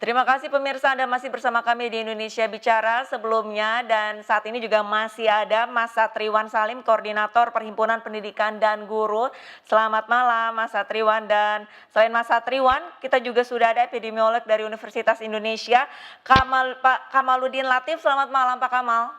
Terima kasih pemirsa Anda masih bersama kami di Indonesia Bicara sebelumnya dan saat ini juga masih ada Mas Satriwan Salim, Koordinator Perhimpunan Pendidikan dan Guru. Selamat malam Mas Satriwan dan selain Mas Satriwan kita juga sudah ada epidemiolog dari Universitas Indonesia, Pak Kamaludin Latif. Selamat malam Pak Kamal.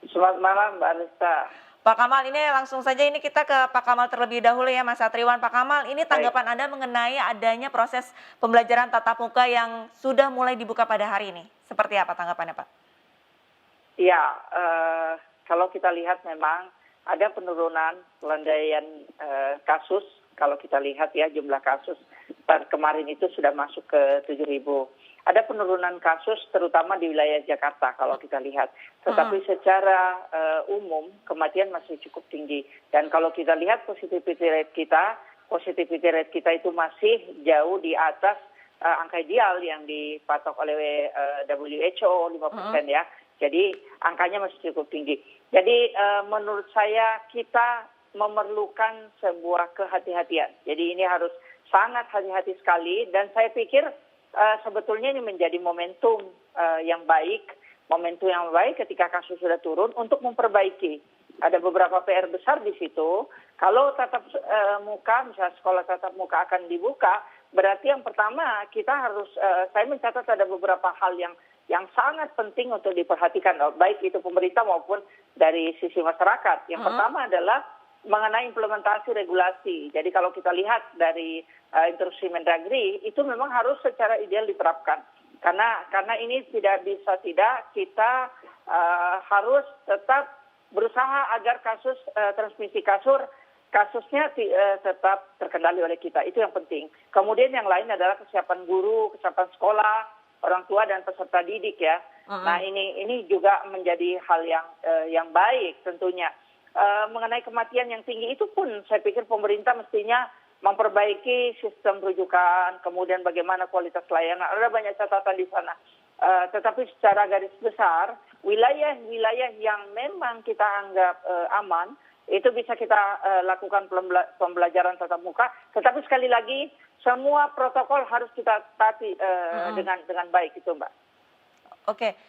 Selamat malam Mbak Anissa. Pak Kamal, ini langsung saja ini kita ke Pak Kamal terlebih dahulu ya Mas Satriwan. Pak Kamal, ini tanggapan Anda mengenai adanya proses pembelajaran tatap muka yang sudah mulai dibuka pada hari ini. Seperti apa tanggapannya Pak? Ya, kalau kita lihat memang ada penurunan pelandaian kasus. Kalau kita lihat ya jumlah kasus per kemarin itu sudah masuk ke 7.000. Ada penurunan kasus terutama di wilayah Jakarta kalau kita lihat. Tetapi secara umum kematian masih cukup tinggi. Dan kalau kita lihat positivity rate kita itu masih jauh di atas angka ideal yang dipatok oleh WHO 5% ya. Jadi angkanya masih cukup tinggi. Jadi menurut saya kita memerlukan sebuah kehati-hatian. Jadi ini harus sangat hati-hati sekali dan saya pikir sebetulnya ini menjadi momentum yang baik ketika kasus sudah turun untuk memperbaiki. Ada beberapa PR besar di situ. Kalau tatap muka, misalnya sekolah tatap muka akan dibuka, berarti yang pertama kita harus, saya mencatat ada beberapa hal yang sangat penting untuk diperhatikan, baik itu pemerintah maupun dari sisi masyarakat. Yang pertama adalah mengenai implementasi regulasi. Jadi kalau kita lihat dari instruksi Mendagri itu memang harus secara ideal diterapkan. Karena ini tidak bisa kita harus tetap berusaha agar kasus transmisi kasusnya tetap terkendali oleh kita. Itu yang penting. Kemudian yang lain adalah kesiapan guru, kesiapan sekolah, orang tua dan peserta didik ya. Nah ini juga menjadi hal yang baik tentunya. Mengenai kematian yang tinggi itu pun saya pikir pemerintah mestinya memperbaiki sistem rujukan, kemudian bagaimana kualitas layanan. Ada banyak catatan di sana. Tetapi secara garis besar, wilayah-wilayah yang memang kita anggap aman, itu bisa kita lakukan pembelajaran tatap muka. Tetapi sekali lagi, semua protokol harus kita taati dengan baik itu Mbak. Oke.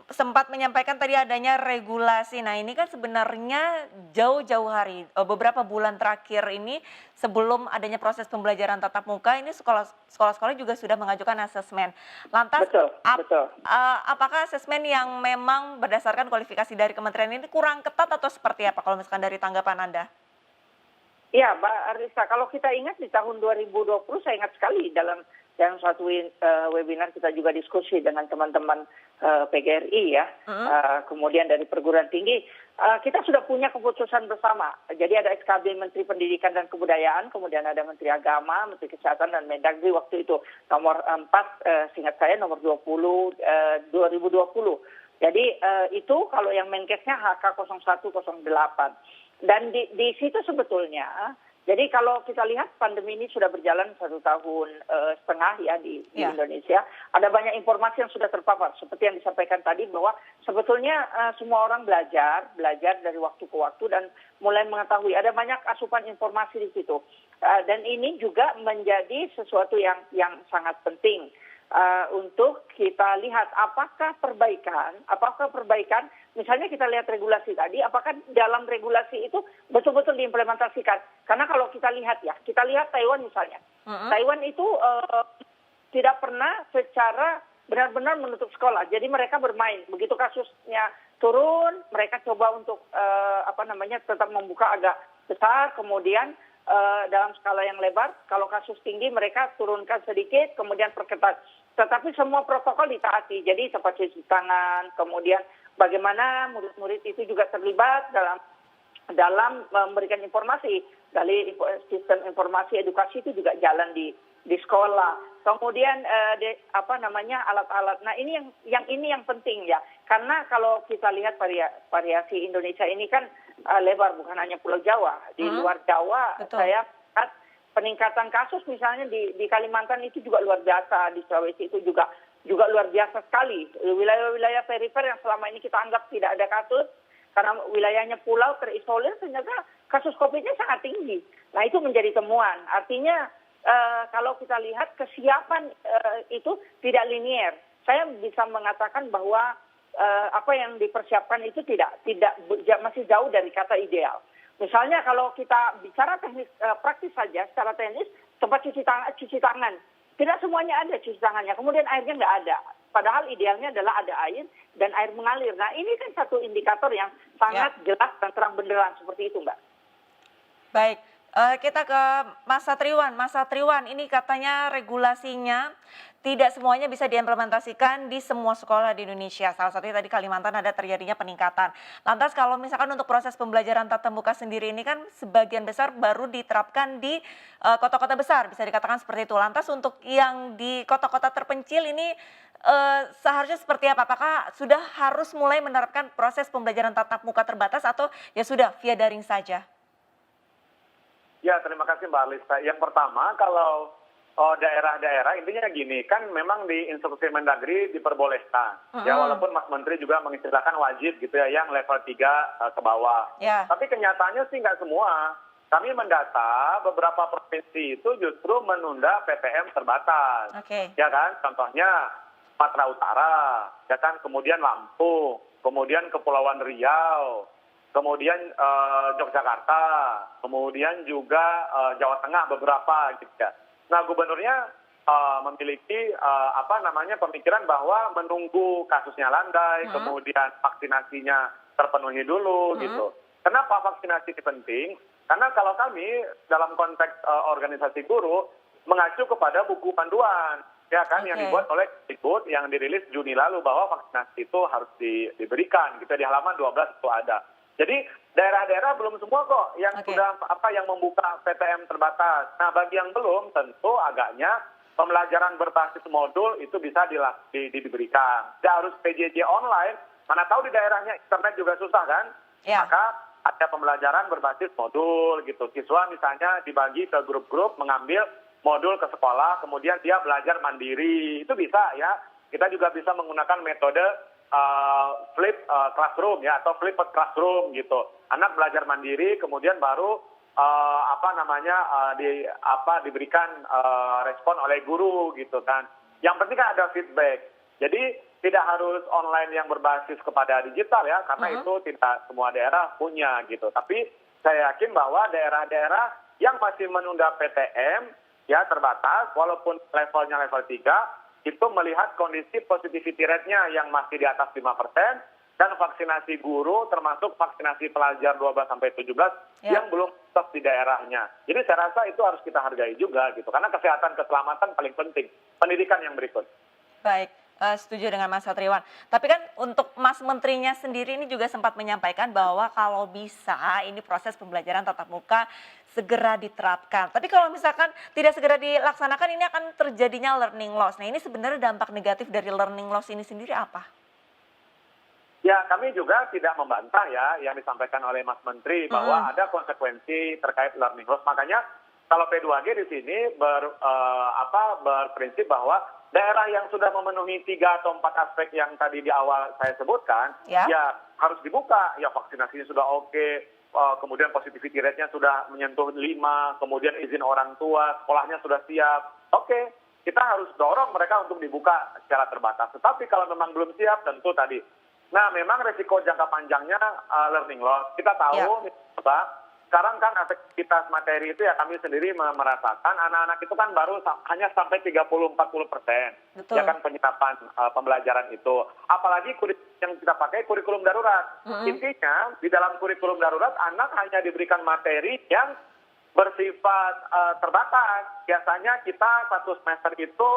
Sempat menyampaikan tadi adanya regulasi. Nah ini kan sebenarnya jauh-jauh hari, beberapa bulan terakhir ini sebelum adanya proses pembelajaran tatap muka, ini sekolah-sekolah juga sudah mengajukan asesmen. Lantas, Betul. apakah asesmen yang memang berdasarkan kualifikasi dari kementerian ini kurang ketat atau seperti apa kalau misalkan dari tanggapan Anda? Ya, Mbak Arisa, kalau kita ingat di tahun 2020, saya ingat sekali dalam suatu webinar kita juga diskusi dengan teman-teman PGRI ya, kemudian dari perguruan tinggi, kita sudah punya keputusan bersama. Jadi ada SKB Menteri Pendidikan dan Kebudayaan, kemudian ada Menteri Agama, Menteri Kesehatan dan Mendagri waktu itu nomor 4, seingat saya nomor 20 2020. Jadi itu kalau yang Menkesnya HK 0108. Dan di situ sebetulnya, jadi kalau kita lihat pandemi ini sudah berjalan 1 tahun setengah ya di Indonesia, ada banyak informasi yang sudah terpapar. Seperti yang disampaikan tadi bahwa sebetulnya semua orang belajar dari waktu ke waktu dan mulai mengetahui ada banyak asupan informasi di situ. Dan ini juga menjadi sesuatu yang sangat penting. Untuk kita lihat apakah perbaikan, misalnya kita lihat regulasi tadi, apakah dalam regulasi itu betul-betul diimplementasikan. Karena kalau kita lihat Taiwan misalnya, Taiwan itu tidak pernah secara benar-benar menutup sekolah. Jadi mereka bermain, begitu kasusnya turun, mereka coba untuk tetap membuka agak besar, kemudian dalam skala yang lebar, kalau kasus tinggi mereka turunkan sedikit, kemudian perketat. Tetapi semua protokol ditaati, jadi tempat cuci tangan, kemudian bagaimana murid-murid itu juga terlibat dalam memberikan informasi. Dari sistem informasi edukasi itu juga jalan di sekolah. Kemudian alat-alat. Nah ini yang penting ya, karena kalau kita lihat variasi Indonesia ini kan lebar, bukan hanya Pulau Jawa. Di luar Jawa, saya lihat peningkatan kasus misalnya di Kalimantan itu juga luar biasa, di Sulawesi itu juga luar biasa sekali. Wilayah-wilayah perifer yang selama ini kita anggap tidak ada kasus, karena wilayahnya pulau terisolir, ternyata kasus COVID-nya sangat tinggi. Nah itu menjadi temuan. Artinya kalau kita lihat kesiapan itu tidak linier. Saya bisa mengatakan bahwa apa yang dipersiapkan itu masih jauh dari kata ideal. Misalnya kalau kita bicara teknis praktis saja, secara teknis tempat cuci tangan, tidak semuanya ada cuci tangannya. Kemudian airnya nggak ada. Padahal idealnya adalah ada air dan air mengalir. Nah ini kan satu indikator yang sangat jelas dan terang benderang seperti itu, Mbak. Baik, kita ke Mas Satriwan. Mas Satriwan, ini katanya regulasinya tidak semuanya bisa diimplementasikan di semua sekolah di Indonesia. Salah satunya tadi Kalimantan ada terjadinya peningkatan. Lantas kalau misalkan untuk proses pembelajaran tatap muka sendiri ini kan sebagian besar baru diterapkan di kota-kota besar, bisa dikatakan seperti itu. Lantas untuk yang di kota-kota terpencil ini seharusnya seperti apa? Apakah sudah harus mulai menerapkan proses pembelajaran tatap muka terbatas atau ya sudah via daring saja? Ya, terima kasih Mbak Alisa. Yang pertama, kalau daerah-daerah intinya gini, kan memang di instruksi Mendagri diperbolehkan. Ya, walaupun Mas Menteri juga mengistilahkan wajib gitu ya, yang level 3 ke bawah. Yeah. Tapi kenyataannya sih nggak semua. Kami mendata beberapa provinsi itu justru menunda PTM terbatas. Ya kan, contohnya Sumatera Utara, ya kan, kemudian Lampung, kemudian Kepulauan Riau, kemudian Yogyakarta, kemudian juga Jawa Tengah beberapa gitu ya. Nah, gubernurnya memiliki pemikiran bahwa menunggu kasusnya landai, kemudian vaksinasinya terpenuhi dulu gitu. Kenapa vaksinasi ini penting? Karena kalau kami dalam konteks organisasi guru mengacu kepada buku panduan, ya kan, yang dibuat oleh Kemdikbud yang dirilis Juni lalu bahwa vaksinasi itu harus diberikan gitu, di halaman 12 itu ada. Jadi daerah-daerah belum semua kok yang sudah yang membuka PTM terbatas. Nah, bagi yang belum tentu agaknya pembelajaran berbasis modul itu bisa diberikan. Tidak harus PJJ online, mana tahu di daerahnya internet juga susah kan? Ya. Maka ada pembelajaran berbasis modul gitu. Siswa misalnya dibagi ke grup-grup mengambil modul ke sekolah, kemudian dia belajar mandiri. Itu bisa ya. Kita juga bisa menggunakan metode flip classroom ya, atau flipped classroom gitu. Anak belajar mandiri, kemudian baru diberikan respon oleh guru gitu kan. Yang penting kan ada feedback. Jadi tidak harus online yang berbasis kepada digital ya, karena itu tidak semua daerah punya gitu. Tapi saya yakin bahwa daerah-daerah yang masih menunda PTM ya terbatas, walaupun levelnya level 3, itu melihat kondisi positivity rate-nya yang masih di atas 5%, dan vaksinasi guru termasuk vaksinasi pelajar 12-17 yang belum stop di daerahnya. Jadi saya rasa itu harus kita hargai juga gitu, karena kesehatan keselamatan paling penting. Pendidikan yang berikut. Baik, setuju dengan Mas Satriwan. Tapi kan untuk Mas Menterinya sendiri ini juga sempat menyampaikan bahwa kalau bisa ini proses pembelajaran tatap muka segera diterapkan. Tapi kalau misalkan tidak segera dilaksanakan ini akan terjadinya learning loss. Nah, ini sebenarnya dampak negatif dari learning loss ini sendiri apa? Ya, kami juga tidak membantah ya yang disampaikan oleh Mas Menteri bahwa ada konsekuensi terkait learning loss. Makanya kalau P2G di sini berprinsip bahwa daerah yang sudah memenuhi 3 atau 4 aspek yang tadi di awal saya sebutkan, ya harus dibuka. Ya, vaksinasinya sudah oke. Kemudian positivity rate-nya sudah menyentuh 5, kemudian izin orang tua, sekolahnya sudah siap. Oke, kita harus dorong mereka untuk dibuka secara terbatas. Tetapi kalau memang belum siap, tentu tadi. Nah, memang resiko jangka panjangnya learning loss. Kita tahu, Pak, sekarang kan efektivitas materi itu ya kami sendiri merasakan anak-anak itu kan baru hanya sampai 30-40%. Ya kan penyerapan pembelajaran itu. Apalagi yang kita pakai kurikulum darurat. Intinya di dalam kurikulum darurat anak hanya diberikan materi yang bersifat terbatas. Biasanya kita satu semester itu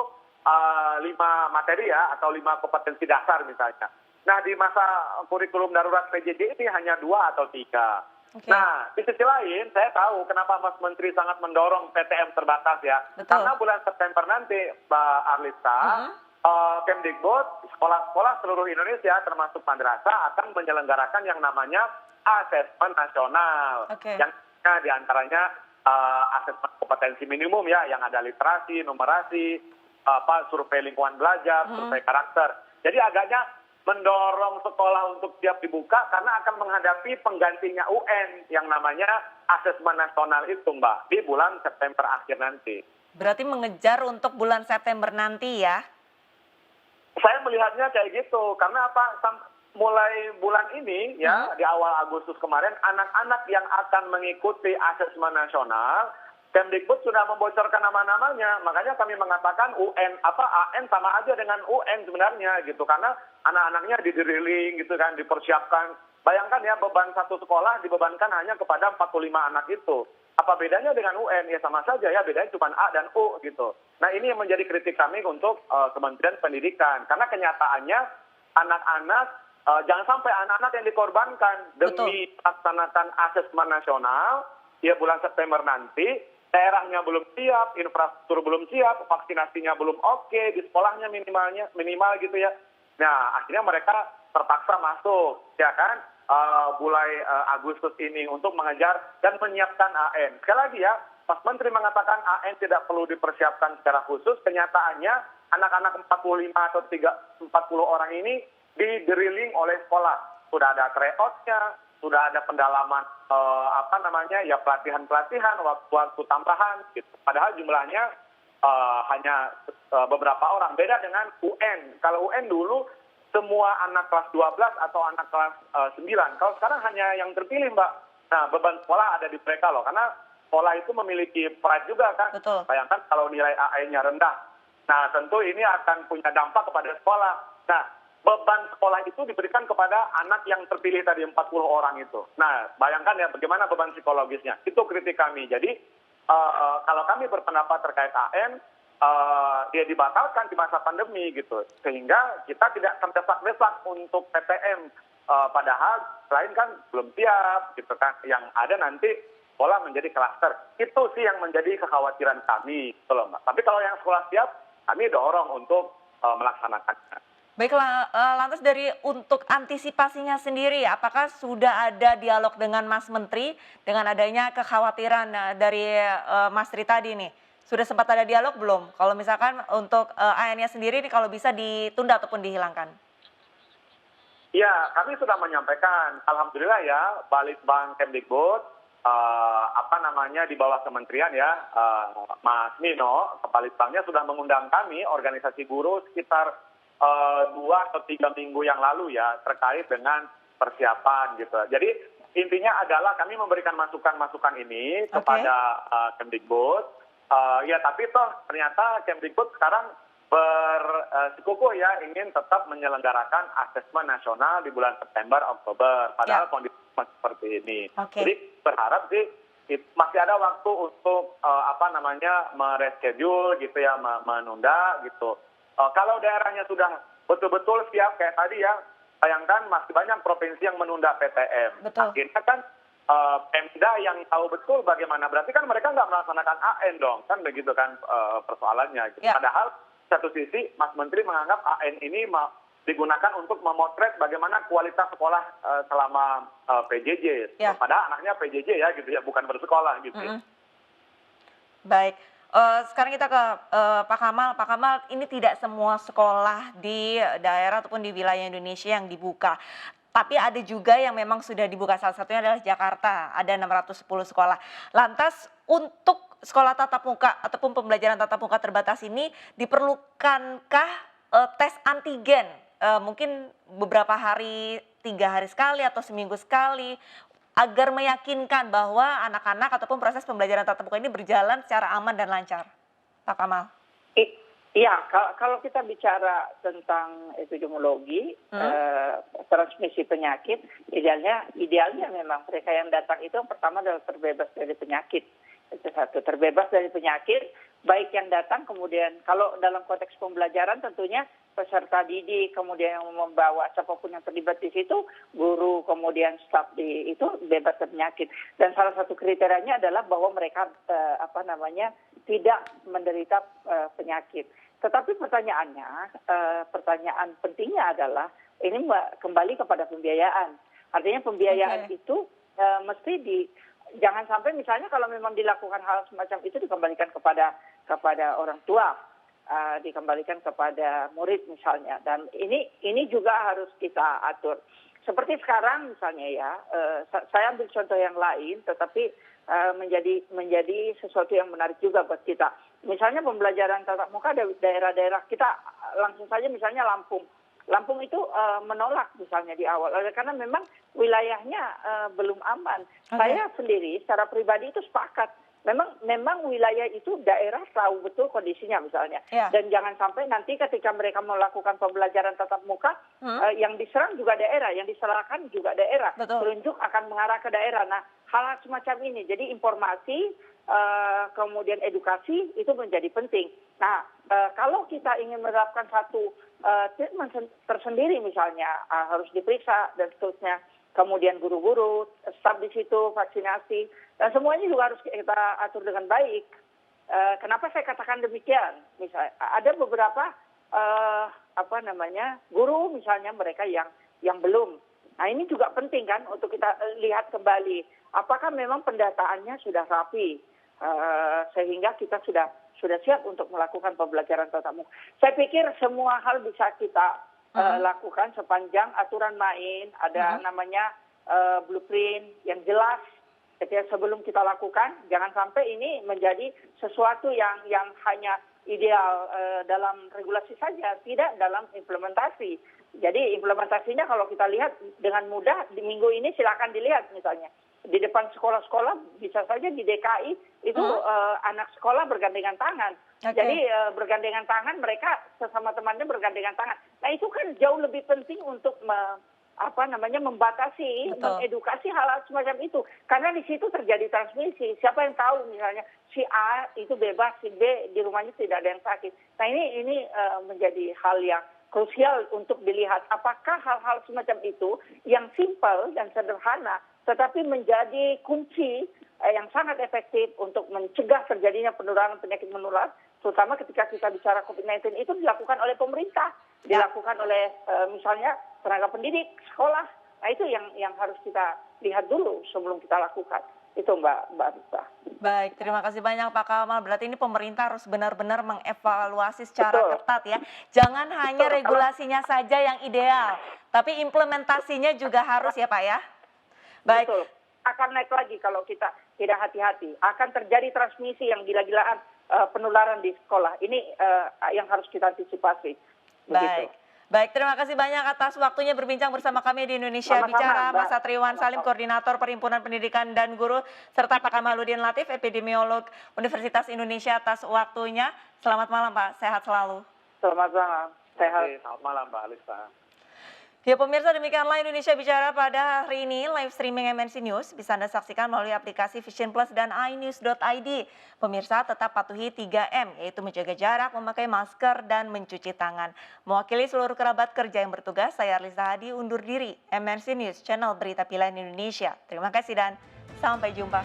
5 materi ya, atau 5 kompetensi dasar misalnya. Nah, di masa kurikulum darurat PJJ ini hanya 2 atau 3. Nah, di sisi lain saya tahu kenapa Mas Menteri sangat mendorong PTM terbatas ya. Karena bulan September nanti, Mbak Arlista, Kemdikbud, sekolah-sekolah seluruh Indonesia termasuk madrasah akan menyelenggarakan yang namanya asesmen nasional. Yang diantaranya asesmen kompetensi minimum ya, yang ada literasi, numerasi, survei lingkungan belajar, survei karakter. Jadi agaknya mendorong sekolah untuk siap dibuka karena akan menghadapi penggantinya UN yang namanya asesmen nasional itu, Mbak, di bulan September akhir nanti. Berarti mengejar untuk bulan September nanti ya? Saya melihatnya kayak gitu, karena apa? Mulai bulan ini ya, di awal Agustus kemarin, anak-anak yang akan mengikuti asesmen nasional, Kemdikbud sudah membocorkan nama-namanya. Makanya kami mengatakan AN sama aja dengan UN sebenarnya gitu, karena anak-anaknya di-drilling gitu kan, dipersiapkan. Bayangkan ya, beban satu sekolah dibebankan hanya kepada 45 anak itu. Apa bedanya dengan UN? Ya sama saja ya, bedanya cuma A dan U gitu. Nah ini yang menjadi kritik kami untuk Kementerian Pendidikan. Karena kenyataannya anak-anak, jangan sampai anak-anak yang dikorbankan demi melaksanakan asesmen nasional, ya bulan September nanti, daerahnya belum siap, infrastruktur belum siap, vaksinasinya belum oke, di sekolahnya minimal gitu ya. Nah akhirnya mereka terpaksa masuk, ya kan? Mulai Agustus ini untuk mengejar dan menyiapkan AN. Sekali lagi ya, Mas Menteri mengatakan AN tidak perlu dipersiapkan secara khusus. Kenyataannya anak-anak 45 atau 40 orang ini di-drilling oleh sekolah. Sudah ada tryout-nya, sudah ada pendalaman pelatihan-pelatihan, waktu tambahan. Gitu. Padahal jumlahnya hanya beberapa orang. Beda dengan UN. Kalau UN dulu semua anak kelas 12 atau anak kelas 9. Kalau sekarang hanya yang terpilih, Mbak. Nah, beban sekolah ada di mereka loh. Karena sekolah itu memiliki pride juga kan. Betul. Bayangkan kalau nilai AN-nya rendah. Nah, tentu ini akan punya dampak kepada sekolah. Nah, beban sekolah itu diberikan kepada anak yang terpilih tadi 40 orang itu. Nah, bayangkan ya bagaimana beban psikologisnya. Itu kritik kami. Jadi, kalau kami berpendapat terkait AN, dia dibatalkan di masa pandemi gitu, sehingga kita tidak terdesak-desak untuk PTM, padahal lain kan belum siap gitu kan, yang ada nanti sekolah menjadi klaster. Itu sih yang menjadi kekhawatiran kami gitu loh, Mbak. Tapi kalau yang sekolah siap, kami dorong untuk melaksanakannya. Baiklah, lantas dari untuk antisipasinya sendiri, apakah sudah ada dialog dengan Mas Menteri dengan adanya kekhawatiran dari Mas Tri tadi nih? Sudah sempat ada dialog belum? Kalau misalkan untuk AN-nya sendiri nih kalau bisa ditunda ataupun dihilangkan? Ya, kami sudah menyampaikan, alhamdulillah ya, Balitbang Kemdikbud, di bawah kementerian ya, Mas Nino, Kepalitbangnya sudah mengundang kami, organisasi guru sekitar 2 atau 3 minggu yang lalu ya, terkait dengan persiapan gitu. Jadi intinya adalah kami memberikan masukan-masukan ini kepada Kemdikbud. Ya tapi toh ternyata Kemdikbud sekarang bersikukuh ya ingin tetap menyelenggarakan asesmen nasional di bulan September, Oktober. Padahal kondisi seperti ini. Jadi berharap sih masih ada waktu untuk mereschedule gitu ya, menunda gitu. Kalau daerahnya sudah betul-betul siap kayak tadi ya, bayangkan masih banyak provinsi yang menunda PTM. Betul. Akhirnya kan Pemda yang tahu betul bagaimana, berarti kan mereka nggak melaksanakan AN dong, kan begitu kan persoalannya. Gitu. Ya. Padahal satu sisi Mas Menteri menganggap AN ini digunakan untuk memotret bagaimana kualitas sekolah selama PJJ. Ya. Padahal anaknya PJJ ya gitu ya, bukan bersekolah gitu. Baik. Sekarang kita ke Pak Kamal. Pak Kamal, ini tidak semua sekolah di daerah ataupun di wilayah Indonesia yang dibuka. Tapi ada juga yang memang sudah dibuka, salah satunya adalah Jakarta, ada 610 sekolah. Lantas untuk sekolah tatap muka ataupun pembelajaran tatap muka terbatas ini diperlukankah tes antigen? Mungkin beberapa hari, 3 hari sekali atau seminggu sekali, agar meyakinkan bahwa anak-anak ataupun proses pembelajaran tatap muka ini berjalan secara aman dan lancar. Pak Kamal. Iya, kalau kita bicara tentang epidemiologi, transmisi penyakit, idealnya memang mereka yang datang itu yang pertama adalah terbebas dari penyakit. Itu satu, terbebas dari penyakit, baik yang datang kemudian, kalau dalam konteks pembelajaran tentunya peserta didik, kemudian yang membawa siapapun yang terlibat di situ, guru, kemudian staf itu bebas dari penyakit. Dan salah satu kriterianya adalah bahwa mereka tidak menderita penyakit. Tetapi pertanyaan pentingnya adalah ini kembali kepada pembiayaan. Artinya pembiayaan itu mesti jangan sampai misalnya kalau memang dilakukan hal semacam itu dikembalikan kepada orang tua, dikembalikan kepada murid misalnya. Dan ini juga harus kita atur. Seperti sekarang misalnya ya, saya ambil contoh yang lain, tetapi menjadi sesuatu yang menarik juga buat kita. misalnya pembelajaran tatap muka daerah-daerah kita langsung saja misalnya Lampung. Lampung itu menolak misalnya di awal, karena memang wilayahnya belum aman. Saya sendiri secara pribadi itu sepakat. Memang wilayah itu daerah tahu betul kondisinya misalnya. Dan jangan sampai nanti ketika mereka melakukan pembelajaran tatap muka, yang diserang juga daerah, yang diserahkan juga daerah. Telunjuk akan mengarah ke daerah. Nah, hal semacam ini. Jadi informasi, kemudian edukasi itu menjadi penting. Nah, kalau kita ingin menerapkan satu treatment tersendiri misalnya, harus diperiksa dan seterusnya. Kemudian guru-guru, staf di situ, vaksinasi, dan semuanya juga harus kita atur dengan baik. Kenapa saya katakan demikian? Misalnya ada beberapa guru misalnya mereka yang belum. Nah ini juga penting kan untuk kita lihat kembali. Apakah memang pendataannya sudah rapi sehingga kita sudah siap untuk melakukan pembelajaran tatap muka. Saya pikir semua hal bisa kita lakukan sepanjang aturan main, ada namanya blueprint yang jelas. Ketika sebelum kita lakukan, jangan sampai ini menjadi sesuatu yang hanya ideal dalam regulasi saja, tidak dalam implementasi. Jadi implementasinya kalau kita lihat dengan mudah, di minggu ini silakan dilihat misalnya. Di depan sekolah-sekolah, bisa saja di DKI, itu anak sekolah bergandengan tangan. Jadi bergandengan tangan, mereka sesama temannya bergandengan tangan. Nah itu kan jauh lebih penting untuk membatasi, mengedukasi hal-hal semacam itu. Karena di situ terjadi transmisi. Siapa yang tahu misalnya si A itu bebas, si B di rumahnya tidak ada yang sakit. Nah ini menjadi hal yang krusial untuk dilihat. Apakah hal-hal semacam itu yang simpel dan sederhana, tetapi menjadi kunci yang sangat efektif untuk mencegah terjadinya penularan penyakit menular, terutama ketika kita bicara COVID-19 itu dilakukan oleh pemerintah, dilakukan oleh misalnya tenaga pendidik, sekolah. Nah itu yang harus kita lihat dulu sebelum kita lakukan. Itu Mbak Rita. Baik, terima kasih banyak Pak Kamal. Berarti ini pemerintah harus benar-benar mengevaluasi secara ketat ya. Jangan hanya regulasinya saja yang ideal, tapi implementasinya juga harus ya Pak ya. Baik. Betul. Akan naik lagi kalau kita tidak hati-hati. Akan terjadi transmisi yang gila-gilaan penularan di sekolah. Ini yang harus kita antisipasi. Baik. Baik, terima kasih banyak atas waktunya berbincang bersama kami di Indonesia Bicara. Mas Satriwan Salim, Koordinator Perhimpunan Pendidikan dan Guru, serta Pak Kamaluddin Latif, Epidemiolog Universitas Indonesia atas waktunya. Selamat malam Pak, sehat selalu. Selamat malam, sehat. Selamat malam Mbak Alisa. Ya pemirsa, demikianlah Indonesia Bicara pada hari ini. Live streaming MNC News bisa Anda saksikan melalui aplikasi Vision Plus dan iNews.id. Pemirsa tetap patuhi 3M, yaitu menjaga jarak, memakai masker, dan mencuci tangan. Mewakili seluruh kerabat kerja yang bertugas, saya Arlisa Hadi undur diri. MNC News, channel berita pilihan Indonesia. Terima kasih dan sampai jumpa.